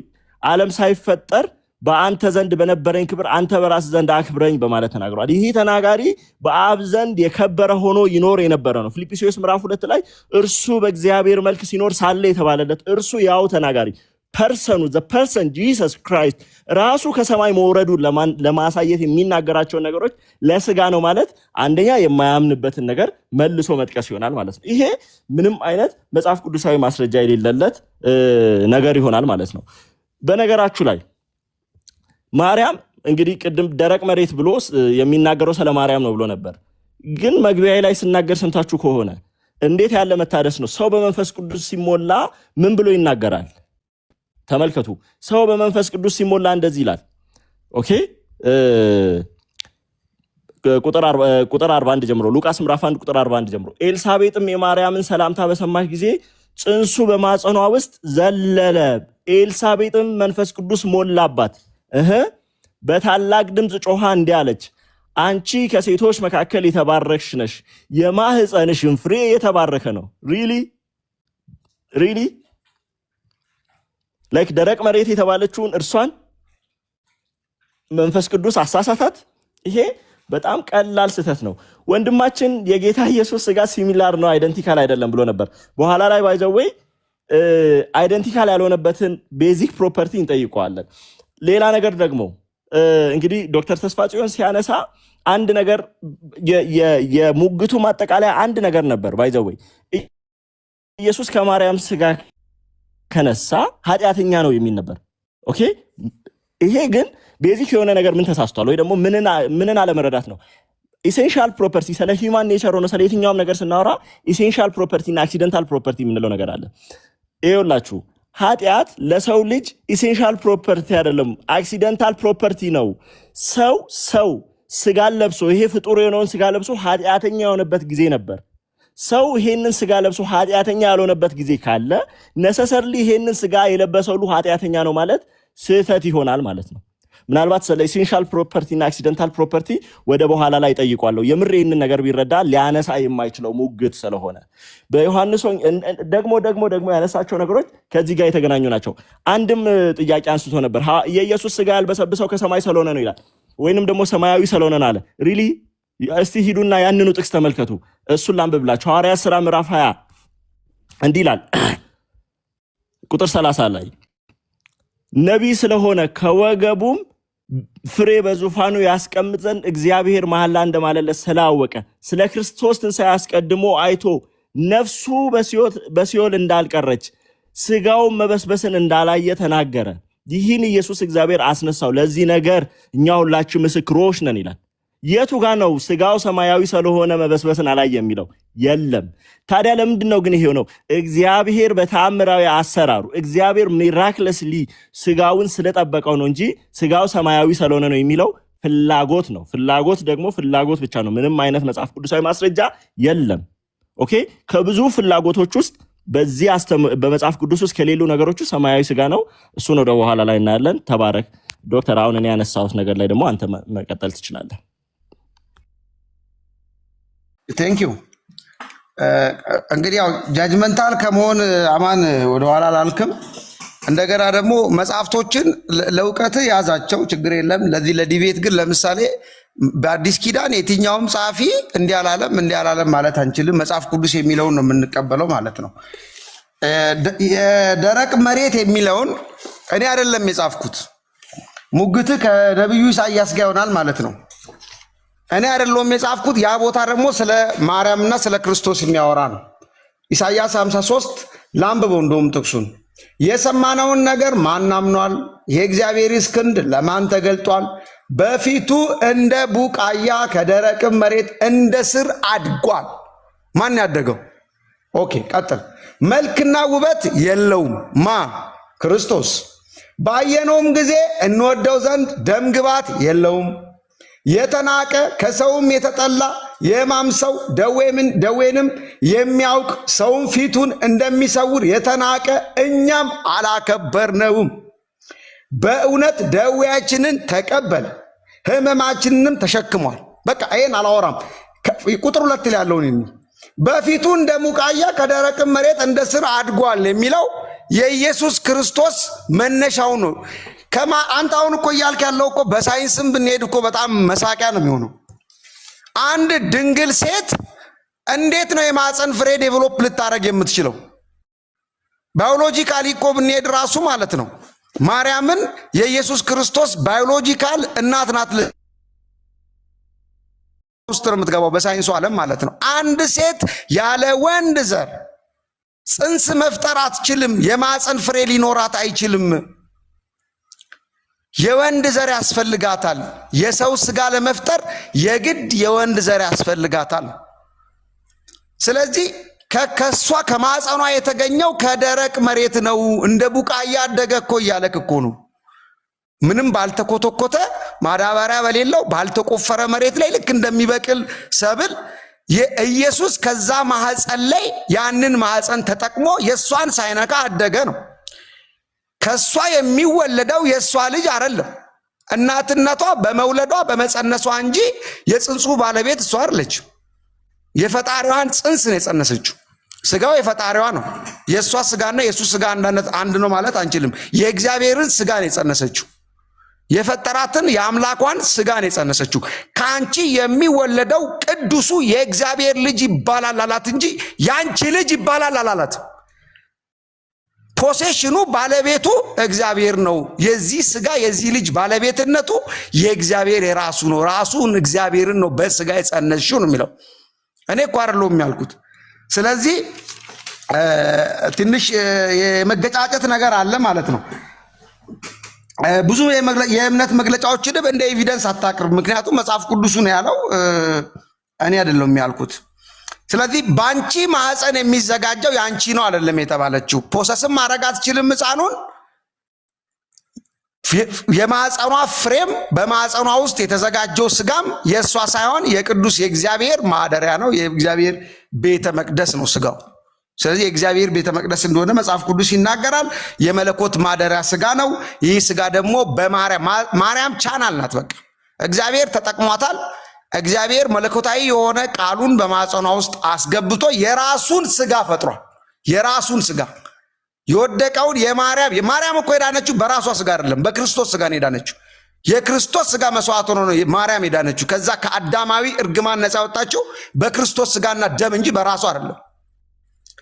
ዓለም ሳይፈጠር በአንተ ዘንድ በነበረኝ ክብር አንተ በራስ ዘንድ አክብረኝ በማለት ተናግሯል። ይህ ተናጋሪ በአብ ዘንድ የከበረ ሆኖ ይኖር የነበረ ነው። ፊልጵስዩስ ምዕራፍ 2 ላይ እርሱ በእግዚአብሔር መልክ ሲኖር ሳለ የተባለለት እርሱ ያው ተናጋሪ ፐርሰኑ ዘ ፐርሰን ጂሰስ ክራይስት ራሱ ከሰማይ መውረዱን ለማሳየት የሚናገራቸውን ነገሮች ለስጋ ነው ማለት አንደኛ የማያምንበትን ነገር መልሶ መጥቀስ ይሆናል ማለት ነው። ይሄ ምንም አይነት መጽሐፍ ቅዱሳዊ ማስረጃ የሌለለት ነገር ይሆናል ማለት ነው። በነገራችሁ ላይ ማርያም እንግዲህ ቅድም ደረቅ መሬት ብሎ የሚናገረው ስለ ማርያም ነው ብሎ ነበር። ግን መግቢያ ላይ ስናገር ሰምታችሁ ከሆነ እንዴት ያለ መታደስ ነው! ሰው በመንፈስ ቅዱስ ሲሞላ ምን ብሎ ይናገራል? ተመልከቱ። ሰው በመንፈስ ቅዱስ ሲሞላ እንደዚህ ይላል። ኦኬ፣ ቁጥር 41 ጀምሮ ሉቃስ ምዕራፍ 1 ቁጥር 41 ጀምሮ ኤልሳቤጥም የማርያምን ሰላምታ በሰማች ጊዜ ጽንሱ በማጸኗ ውስጥ ዘለለ። ኤልሳቤጥም መንፈስ ቅዱስ ሞላባት፣ በታላቅ ድምፅ ጮኻ እንዲህ አለች፣ አንቺ ከሴቶች መካከል የተባረክሽ ነሽ፣ የማህፀንሽም ፍሬ የተባረከ ነው። ሪሊ ላይክ ደረቅ መሬት የተባለችውን እርሷን መንፈስ ቅዱስ አሳሳታት። ይሄ በጣም ቀላል ስህተት ነው። ወንድማችን የጌታ ኢየሱስ ስጋ ሲሚላር ነው አይደንቲካል አይደለም ብሎ ነበር። በኋላ ላይ ባይዘዌይ አይደንቲካል ያልሆነበትን ቤዚክ ፕሮፐርቲ እንጠይቀዋለን። ሌላ ነገር ደግሞ እንግዲህ ዶክተር ተስፋጽዮን ሲያነሳ አንድ ነገር የሙግቱ ማጠቃለያ አንድ ነገር ነበር። ባይዘዌይ ኢየሱስ ከማርያም ስጋ ከነሳ ኃጢአተኛ ነው የሚል ነበር። ኦኬ ይሄ ግን ቤዚክ የሆነ ነገር ምን ተሳስቷል ወይ ደግሞ ምንን አለመረዳት ነው? ኢሴንሻል ፕሮፐርቲ ስለ ሂውማን ኔቸር ሆነ ስለ የትኛውም ነገር ስናወራ ኢሴንሻል ፕሮፐርቲ እና አክሲደንታል ፕሮፐርቲ የምንለው ነገር አለ። ይኸውላችሁ ኃጢአት ለሰው ልጅ ኢሴንሻል ፕሮፐርቲ አይደለም፣ አክሲደንታል ፕሮፐርቲ ነው። ሰው ስጋን ለብሶ ይሄ ፍጡር የሆነውን ስጋ ለብሶ ኃጢአተኛ የሆነበት ጊዜ ነበር። ሰው ይሄንን ስጋ ለብሶ ኃጢአተኛ ያልሆነበት ጊዜ ካለ ነሰሰርሊ ይሄንን ስጋ የለበሰው ሁሉ ኃጢአተኛ ነው ማለት ስህተት ይሆናል ማለት ነው። ምናልባት ስለ ኢሴንሻል ፕሮፐርቲ እና አክሲደንታል ፕሮፐርቲ ወደ በኋላ ላይ ጠይቋለሁ። የምር ይህንን ነገር ቢረዳ ሊያነሳ የማይችለው ሙግት ስለሆነ በዮሐንስ ደግሞ ያነሳቸው ነገሮች ከዚህ ጋር የተገናኙ ናቸው። አንድም ጥያቄ አንስቶ ነበር። የኢየሱስ ስጋ ያልበሰብሰው ከሰማይ ስለሆነ ነው ይላል፣ ወይንም ደግሞ ሰማያዊ ስለሆነ ነው አለ። ሪሊ እስቲ ሂዱና ያንኑ ጥቅስ ተመልከቱ። እሱን ላንብብላችሁ። ሐዋርያት ሥራ ምዕራፍ 20 እንዲህ ይላል ቁጥር 30 ላይ ነቢይ ስለሆነ ከወገቡም ፍሬ በዙፋኑ ያስቀምጥ ዘንድ እግዚአብሔር መሐላ እንደማለለት ስላወቀ ስለ ክርስቶስ ትንሣኤ አስቀድሞ አይቶ ነፍሱ በሲኦል እንዳልቀረች ስጋውን መበስበስን እንዳላየ ተናገረ። ይህን ኢየሱስ እግዚአብሔር አስነሳው፣ ለዚህ ነገር እኛ ሁላችን ምስክሮች ነን ይላል። የቱ ጋር ነው ስጋው ሰማያዊ ስለሆነ መበስበስን አላየ የሚለው? የለም። ታዲያ ለምንድን ነው ግን ይሄው ነው? እግዚአብሔር በተአምራዊ አሰራሩ እግዚአብሔር ሚራክለስሊ ስጋውን ስለጠበቀው ነው እንጂ ስጋው ሰማያዊ ስለሆነ ነው የሚለው ፍላጎት ነው። ፍላጎት ደግሞ ፍላጎት ብቻ ነው። ምንም አይነት መጽሐፍ ቅዱሳዊ ማስረጃ የለም። ኦኬ ከብዙ ፍላጎቶች ውስጥ በመጽሐፍ ቅዱስ ውስጥ ከሌሉ ነገሮች ሰማያዊ ስጋ ነው። እሱን ወደ በኋላ ላይ እናያለን። ተባረክ ዶክተር። አሁን እኔ ያነሳሁት ነገር ላይ ደግሞ አንተ መቀጠል ትችላለህ። ቴንክ ዩ። እንግዲህ ያው ጃጅመንታል ከመሆን አማን ወደኋላ አላልክም። እንደገና ደግሞ መጽሐፍቶችን ለእውቀት ያዛቸው፣ ችግር የለም። ለዚህ ለዲቤት ግን ለምሳሌ በአዲስ ኪዳን የትኛውም ጸሐፊ እንዲህ አላለም ማለት አንችልም። መጽሐፍ ቅዱስ የሚለውን ነው የምንቀበለው ማለት ነው። የደረቅ መሬት የሚለውን እኔ አይደለም የጻፍኩት፣ ሙግት ከነቢዩ ኢሳያስ ጋር ይሆናል ማለት ነው። እኔ አይደለም የጻፍኩት። ያ ቦታ ደግሞ ስለ ማርያምና ስለ ክርስቶስ የሚያወራ ነው። ኢሳያስ 53 ላንብበው። እንደውም ጥቅሱን የሰማነውን ነገር ማን አምኗል? የእግዚአብሔር ክንድ ለማን ተገልጧል? በፊቱ እንደ ቡቃያ ከደረቅም መሬት እንደ ስር አድጓል። ማን ያደገው? ኦኬ ቀጥል። መልክና ውበት የለውም። ማ? ክርስቶስ። ባየነውም ጊዜ እንወደው ዘንድ ደም ግባት የለውም። የተናቀ ከሰውም የተጠላ የሕማም ሰው ደዌንም የሚያውቅ ሰውን ፊቱን እንደሚሰውር የተናቀ እኛም አላከበርነውም። በእውነት ደዌያችንን ተቀበለ ሕመማችንንም ተሸክሟል። በቃ ይሄን አላወራም። ቁጥር 2 ላይ ያለውን በፊቱ እንደ ቡቃያ ከደረቅም መሬት እንደ ስር አድጓል የሚለው የኢየሱስ ክርስቶስ መነሻው ነው። አንተ አሁን እኮ እያልክ ያለው እኮ በሳይንስም ብንሄድ እኮ በጣም መሳቂያ ነው የሚሆነው። አንድ ድንግል ሴት እንዴት ነው የማፀን ፍሬ ዴቨሎፕ ልታደርግ የምትችለው? ባዮሎጂካሊ እኮ ብንሄድ ራሱ ማለት ነው ማርያምን የኢየሱስ ክርስቶስ ባዮሎጂካል እናት ናት ውስጥ የምትገባው በሳይንሱ ዓለም ማለት ነው። አንድ ሴት ያለ ወንድ ዘር ጽንስ መፍጠር አትችልም። የማፀን ፍሬ ሊኖራት አይችልም። የወንድ ዘር ያስፈልጋታል። የሰው ስጋ ለመፍጠር የግድ የወንድ ዘር ያስፈልጋታል። ስለዚህ ከሷ ከማፀኗ የተገኘው ከደረቅ መሬት ነው። እንደ ቡቃያ አደገ እኮ እያለክ እኮ ነው። ምንም ባልተኮተኮተ ማዳበሪያ በሌለው ባልተቆፈረ መሬት ላይ ልክ እንደሚበቅል ሰብል ኢየሱስ ከዛ ማህፀን ላይ ያንን ማህፀን ተጠቅሞ የሷን ሳይነካ አደገ ነው። ከሷ የሚወለደው የሷ ልጅ አይደለም። እናትነቷ በመውለዷ በመጸነሷ እንጂ የጽንሱ ባለቤት እሷ አይደለች። የፈጣሪዋን ጽንስ ነው የጸነሰችው። ስጋው የፈጣሪዋ ነው። የእሷ ስጋና የእሱ ስጋ አንድ ነው ማለት አንችልም። የእግዚአብሔርን ስጋ ነው የጸነሰችው። የፈጠራትን የአምላኳን ስጋ ነው የጸነሰችው። ከአንቺ የሚወለደው ቅዱሱ የእግዚአብሔር ልጅ ይባላል አላት እንጂ ያንቺ ልጅ ይባላል አላላት። ፖሴሽኑ ባለቤቱ እግዚአብሔር ነው። የዚህ ስጋ የዚህ ልጅ ባለቤትነቱ የእግዚአብሔር የራሱ ነው። ራሱን እግዚአብሔርን ነው በስጋ የጸነስሽው ነው የሚለው። እኔ እኮ አይደለሁም ያልኩት። ስለዚህ ትንሽ የመገጫጨት ነገር አለ ማለት ነው። ብዙ የእምነት መግለጫዎችንም እንደ ኤቪደንስ አታቅርብ። ምክንያቱም መጽሐፍ ቅዱሱ ነው ያለው፣ እኔ አይደለሁም ያልኩት። ስለዚህ በአንቺ ማህፀን የሚዘጋጀው የአንቺ ነው አይደለም የተባለችው። ፖሰስም ማድረግ አትችልም ሕፃኑን። የማህፀኗ ፍሬም በማህፀኗ ውስጥ የተዘጋጀው ስጋም የእሷ ሳይሆን የቅዱስ የእግዚአብሔር ማደሪያ ነው። የእግዚአብሔር ቤተ መቅደስ ነው ስጋው። ስለዚህ የእግዚአብሔር ቤተ መቅደስ እንደሆነ መጽሐፍ ቅዱስ ይናገራል። የመለኮት ማደሪያ ስጋ ነው። ይህ ስጋ ደግሞ ማርያም ቻናል ናት። በቃ እግዚአብሔር ተጠቅሟታል። እግዚአብሔር መለኮታዊ የሆነ ቃሉን በማህፀኗ ውስጥ አስገብቶ የራሱን ስጋ ፈጥሯል። የራሱን ስጋ የወደቀውን የማርያም እኮ የዳነችው በራሷ ስጋ አይደለም፣ በክርስቶስ ስጋ ነው የዳነችው። የክርስቶስ ስጋ መስዋዕት ሆኖ ነው ማርያም የዳነችው። ከዛ ከአዳማዊ እርግማን ነፃ ያወጣችው በክርስቶስ ስጋና ደም እንጂ በራሷ አይደለም።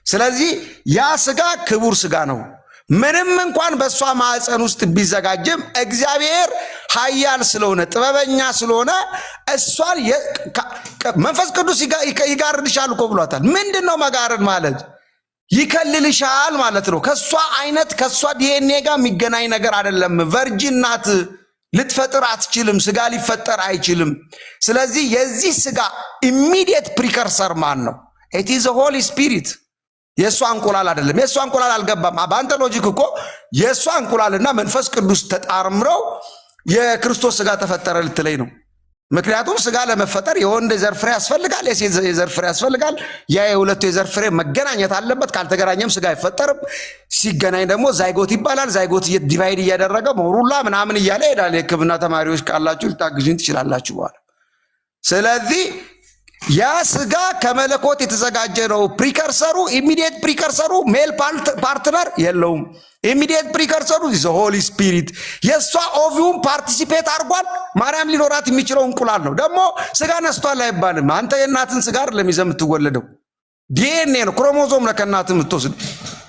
ስለዚህ ያ ስጋ ክቡር ስጋ ነው። ምንም እንኳን በእሷ ማዕፀን ውስጥ ቢዘጋጅም እግዚአብሔር ኃያል ስለሆነ ጥበበኛ ስለሆነ እሷን መንፈስ ቅዱስ ይጋርድሻል እኮ ብሏታል። ምንድን ነው መጋረድ ማለት? ይከልልሻል ማለት ነው። ከሷ አይነት ከሷ ዲኤንኤ ጋር የሚገናኝ ነገር አይደለም። ቨርጂን ናት፣ ልትፈጥር አትችልም፣ ስጋ ሊፈጠር አይችልም። ስለዚህ የዚህ ስጋ ኢሚዲየት ፕሪከርሰር ማን ነው? ኢት ኢዝ ሆሊ ስፒሪት። የእሷ እንቁላል አይደለም። የእሷ እንቁላል አልገባም። በአንተ ሎጂክ እኮ የእሷ እንቁላልና መንፈስ ቅዱስ ተጣምረው የክርስቶስ ስጋ ተፈጠረ ልትለይ ነው። ምክንያቱም ስጋ ለመፈጠር የወንድ የዘር ፍሬ ያስፈልጋል፣ የሴት የዘር ፍሬ ያስፈልጋል። ያ የሁለቱ የዘር ፍሬ መገናኘት አለበት። ካልተገናኘም ስጋ አይፈጠርም። ሲገናኝ ደግሞ ዛይጎት ይባላል። ዛይጎት ዲቫይድ እያደረገ መሩላ ምናምን እያለ ይሄዳል። የሕክምና ተማሪዎች ካላችሁ ልታግዙኝ ትችላላችሁ በኋላ። ስለዚህ ያ ስጋ ከመለኮት የተዘጋጀ ነው። ፕሪከርሰሩ ኢሚዲየት ፕሪከርሰሩ ሜል ፓርትነር የለውም። ኢሚዲየት ፕሪከርሰሩ ዘ ሆሊ ስፒሪት። የእሷ ኦቪዩም ፓርቲሲፔት አድርጓል። ማርያም ሊኖራት የሚችለው እንቁላል ነው። ደግሞ ስጋ ነስቷል አይባልም። አንተ የእናትን ስጋ አይደለም ይዘህ የምትወለደው፣ ዲኤንኤ ነው፣ ክሮሞዞም ነው ከእናትህ የምትወስድ።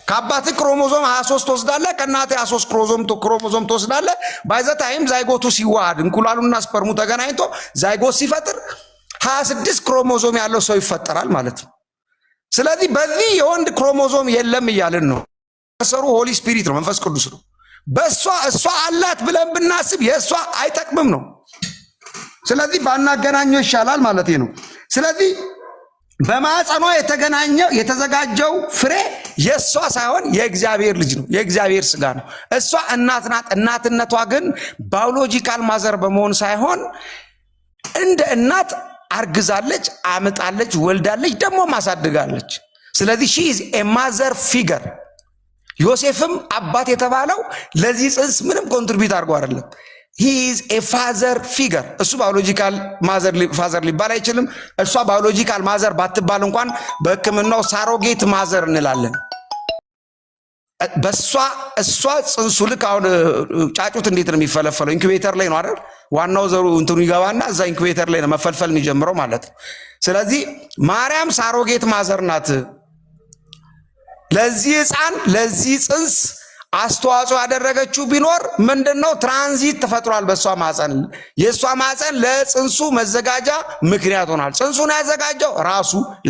ከአባትህ ክሮሞዞም 23 ትወስዳለህ፣ ከእናትህ 23 ክሮሞዞም ትወስዳለህ። ባይዘ ታይም ዛይጎቱ ሲዋሃድ እንቁላሉና ስፐርሙ ተገናኝቶ ዛይጎት ሲፈጥር 26 ክሮሞዞም ያለው ሰው ይፈጠራል ማለት ነው። ስለዚህ በዚህ የወንድ ክሮሞዞም የለም እያልን ነው። ሰሩ ሆሊ ስፒሪት ነው፣ መንፈስ ቅዱስ ነው። እሷ አላት ብለን ብናስብ የእሷ አይጠቅምም ነው። ስለዚህ ባናገናኘው ይሻላል ማለት ነው። ስለዚህ በማዕፀኗ የተዘጋጀው ፍሬ የእሷ ሳይሆን የእግዚአብሔር ልጅ ነው፣ የእግዚአብሔር ስጋ ነው። እሷ እናት ናት። እናትነቷ ግን ባዮሎጂካል ማዘር በመሆን ሳይሆን እንደ እናት አርግዛለች፣ አምጣለች፣ ወልዳለች፣ ደግሞ ማሳድጋለች። ስለዚህ ሺ ኢዝ ኤ ማዘር ፊገር። ዮሴፍም አባት የተባለው ለዚህ ጽንስ ምንም ኮንትሪቢዩት አድርጎ አይደለም። ሂ ኢዝ ኤ ፋዘር ፊገር። እሱ ባዮሎጂካል ፋዘር ሊባል አይችልም። እሷ ባዮሎጂካል ማዘር ባትባል እንኳን በሕክምናው ሳሮጌት ማዘር እንላለን። እሷ ጽንሱ ልክ አሁን ጫጩት እንዴት ነው የሚፈለፈለው? ኢንኩቤተር ላይ ነው አይደል? ዋናው ዘሩ እንትኑ ይገባና እዛ ኢንኩቤተር ላይ ነው መፈልፈል የሚጀምረው ማለት ነው። ስለዚህ ማርያም ሳሮጌት ማዘር ናት። ለዚህ ሕፃን ለዚህ ጽንስ አስተዋጽኦ ያደረገችው ቢኖር ምንድነው? ትራንዚት ተፈጥሯል በእሷ ማፀን። የእሷ ማፀን ለጽንሱ መዘጋጃ ምክንያት ሆኗል። ጽንሱን ያዘጋጀው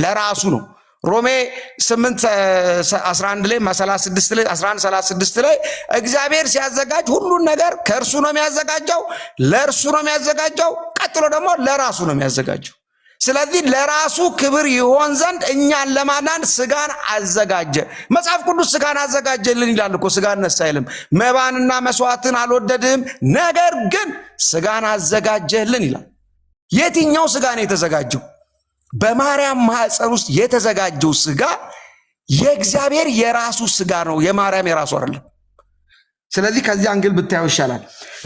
ለራሱ ነው። ሮሜ 8:11 ላይ 11:36 ላይ እግዚአብሔር ሲያዘጋጅ ሁሉን ነገር ከእርሱ ነው የሚያዘጋጀው፣ ለእርሱ ነው የሚያዘጋጀው፣ ቀጥሎ ደግሞ ለራሱ ነው የሚያዘጋጀው። ስለዚህ ለራሱ ክብር ይሆን ዘንድ እኛን ለማዳን ስጋን አዘጋጀ። መጽሐፍ ቅዱስ ስጋን አዘጋጀልን ይላል እኮ። ስጋን ነሳ አይልም። መባንና መስዋዕትን አልወደድም፣ ነገር ግን ስጋን አዘጋጀልን ይላል። የትኛው ስጋ ነው የተዘጋጀው? በማርያም ማህፀን ውስጥ የተዘጋጀው ስጋ የእግዚአብሔር የራሱ ስጋ ነው፣ የማርያም የራሱ አይደለም። ስለዚህ ከዚህ አንግል ብታየው ይሻላል።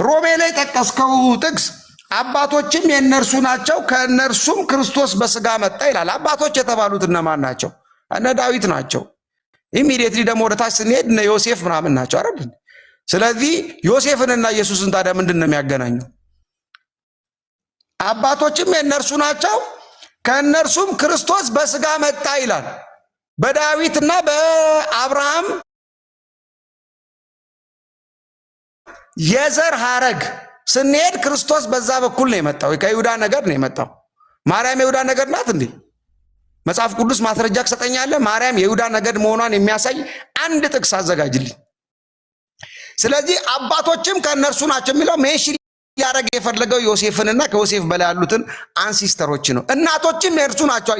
ሮሜ ላይ ጠቀስከው ጥቅስ አባቶችም የእነርሱ ናቸው፣ ከእነርሱም ክርስቶስ በስጋ መጣ ይላል። አባቶች የተባሉት እነማን ናቸው? እነ ዳዊት ናቸው። ኢሚዲየትሊ ደግሞ ወደ ታች ስንሄድ እነ ዮሴፍ ምናምን ናቸው አይደል? ስለዚህ ዮሴፍንና ኢየሱስን ታዲያ ምንድን ነው የሚያገናኘው? አባቶችም የእነርሱ ናቸው፣ ከእነርሱም ክርስቶስ በስጋ መጣ ይላል። በዳዊትና በአብርሃም የዘር ሐረግ ስንሄድ ክርስቶስ በዛ በኩል ነው የመጣው። ከይሁዳ ነገድ ነው የመጣው። ማርያም የይሁዳ ነገድ ናት እንዴ? መጽሐፍ ቅዱስ ማስረጃ ትሰጠኛለህ? ማርያም የይሁዳ ነገድ መሆኗን የሚያሳይ አንድ ጥቅስ አዘጋጅልኝ። ስለዚህ አባቶችም ከእነርሱ ናቸው የሚለው ሜንሽን ያደረገ የፈለገው ዮሴፍንና ከዮሴፍ በላይ ያሉትን አንሲስተሮች ነው። እናቶችም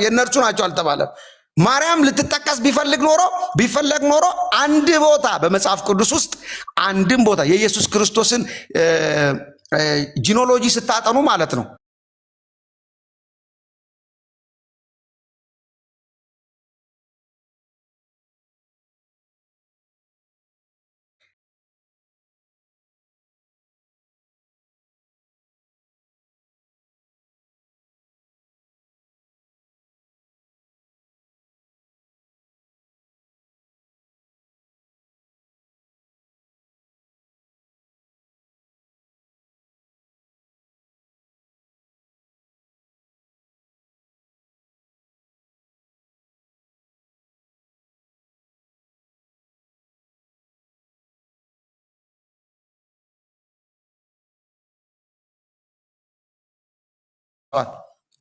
የእነርሱ ናቸው አልተባለም። ማርያም ልትጠቀስ ቢፈለግ ኖሮ አንድ ቦታ በመጽሐፍ ቅዱስ ውስጥ አንድም ቦታ የኢየሱስ ክርስቶስን ጂኖሎጂ ስታጠኑ ማለት ነው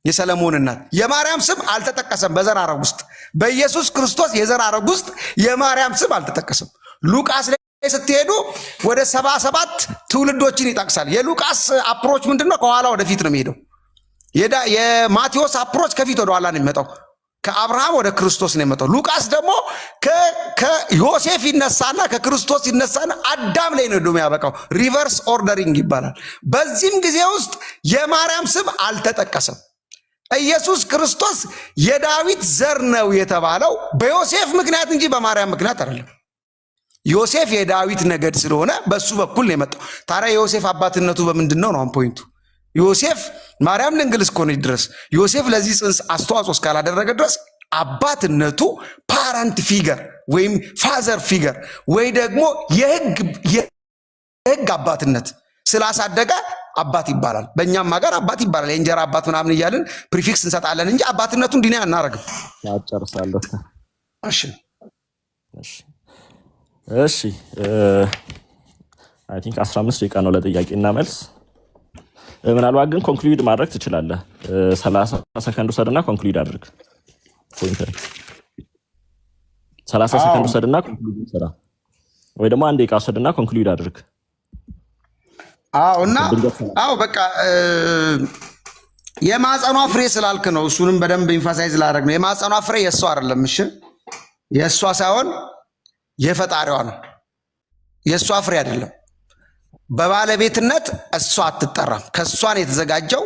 የሰለሞን እናት የማርያም ስም አልተጠቀሰም በዘር ሐረግ ውስጥ። በኢየሱስ ክርስቶስ የዘር ሐረግ ውስጥ የማርያም ስም አልተጠቀሰም። ሉቃስ ላይ ስትሄዱ ወደ 77 ትውልዶችን ይጠቅሳል። የሉቃስ አፕሮች ምንድነው? ከኋላ ወደፊት ነው የሚሄደው። የማቴዎስ አፕሮች ከፊት ወደ ኋላ ነው የሚመጣው። ከአብርሃም ወደ ክርስቶስ ነው የመጣው። ሉቃስ ደግሞ ከዮሴፍ ይነሳና ከክርስቶስ ይነሳና አዳም ላይ ነው የሚያበቃው። ሪቨርስ ኦርደሪንግ ይባላል። በዚህም ጊዜ ውስጥ የማርያም ስም አልተጠቀሰም። ኢየሱስ ክርስቶስ የዳዊት ዘር ነው የተባለው በዮሴፍ ምክንያት እንጂ በማርያም ምክንያት አይደለም። ዮሴፍ የዳዊት ነገድ ስለሆነ በሱ በኩል ነው የመጣው። ታዲያ የዮሴፍ አባትነቱ በምንድን ነው? ነው ፖይንቱ። ዮሴፍ ማርያም ድንግል እስከሆነች ድረስ ዮሴፍ ለዚህ ጽንስ አስተዋጽኦ እስካላደረገ ድረስ አባትነቱ ፓረንት ፊገር ወይም ፋዘር ፊገር ወይ ደግሞ የህግ አባትነት ስላሳደገ አባት ይባላል። በእኛም ሀገር አባት ይባላል። የእንጀራ አባት ምናምን እያልን ፕሪፊክስ እንሰጣለን እንጂ አባትነቱን እንዲህ አናረግም። ያጨርሳለሁ። እሺ አይ ቲንክ 15 ደቂቃ ነው ለጥያቄና መልስ። ምናልባት ግን ኮንክሉድ ማድረግ ትችላለህ። 30 ሰከንድ ውሰድና ኮንክሉድ አድርግ። 30 ሰከንድ ውሰድና ኮንክሉድ ስራ፣ ወይ ደግሞ አንድ ደቂቃ ውሰድና ኮንክሉድ አድርግ። በቃ የማጸኗ ፍሬ ስላልክ ነው። እሱንም በደንብ ኢንፋሳይዝ ላደርግ ነው። የማጸኗ ፍሬ የእሷ አይደለም። እሺ የእሷ ሳይሆን የፈጣሪዋ ነው። የእሷ ፍሬ አይደለም። በባለቤትነት እሷ አትጠራም። ከእሷን የተዘጋጀው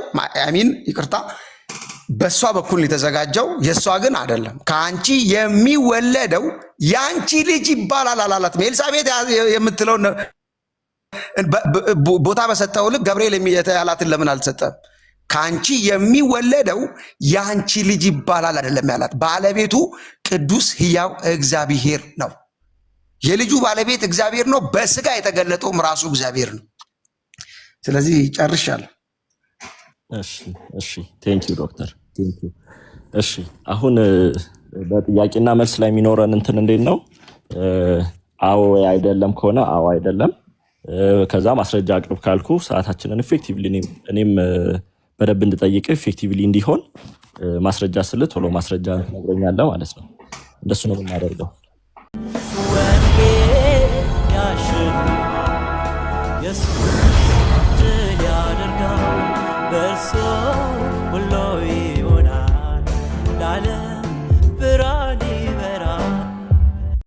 በእሷ በኩል የተዘጋጀው የእሷ ግን አይደለም። ከአንቺ የሚወለደው የአንቺ ልጅ ይባላል አላላትም። ኤልሳቤጥ የምትለው ቦታ በሰጠው ልክ ገብርኤል ያላትን ለምን አልሰጠም? ከአንቺ የሚወለደው የአንቺ ልጅ ይባላል አይደለም ያላት። ባለቤቱ ቅዱስ ሕያው እግዚአብሔር ነው። የልጁ ባለቤት እግዚአብሔር ነው። በስጋ የተገለጠውም ራሱ እግዚአብሔር ነው። ስለዚህ ጨርሻለሁ። እሺ ቴንኪው ዶክተር ቴንኪው። እሺ አሁን በጥያቄና መልስ ላይ የሚኖረን እንትን እንዴት ነው? አዎ አይደለም ከሆነ አዎ አይደለም፣ ከዛ ማስረጃ አቅርብ ካልኩ ሰዓታችንን ኢፌክቲቭሊ እኔም በደንብ እንድጠይቅ ኢፌክቲቭሊ እንዲሆን ማስረጃ ስል ቶሎ ማስረጃ ትነግረኛለህ ማለት ነው። እንደሱ ነው የምናደርገው።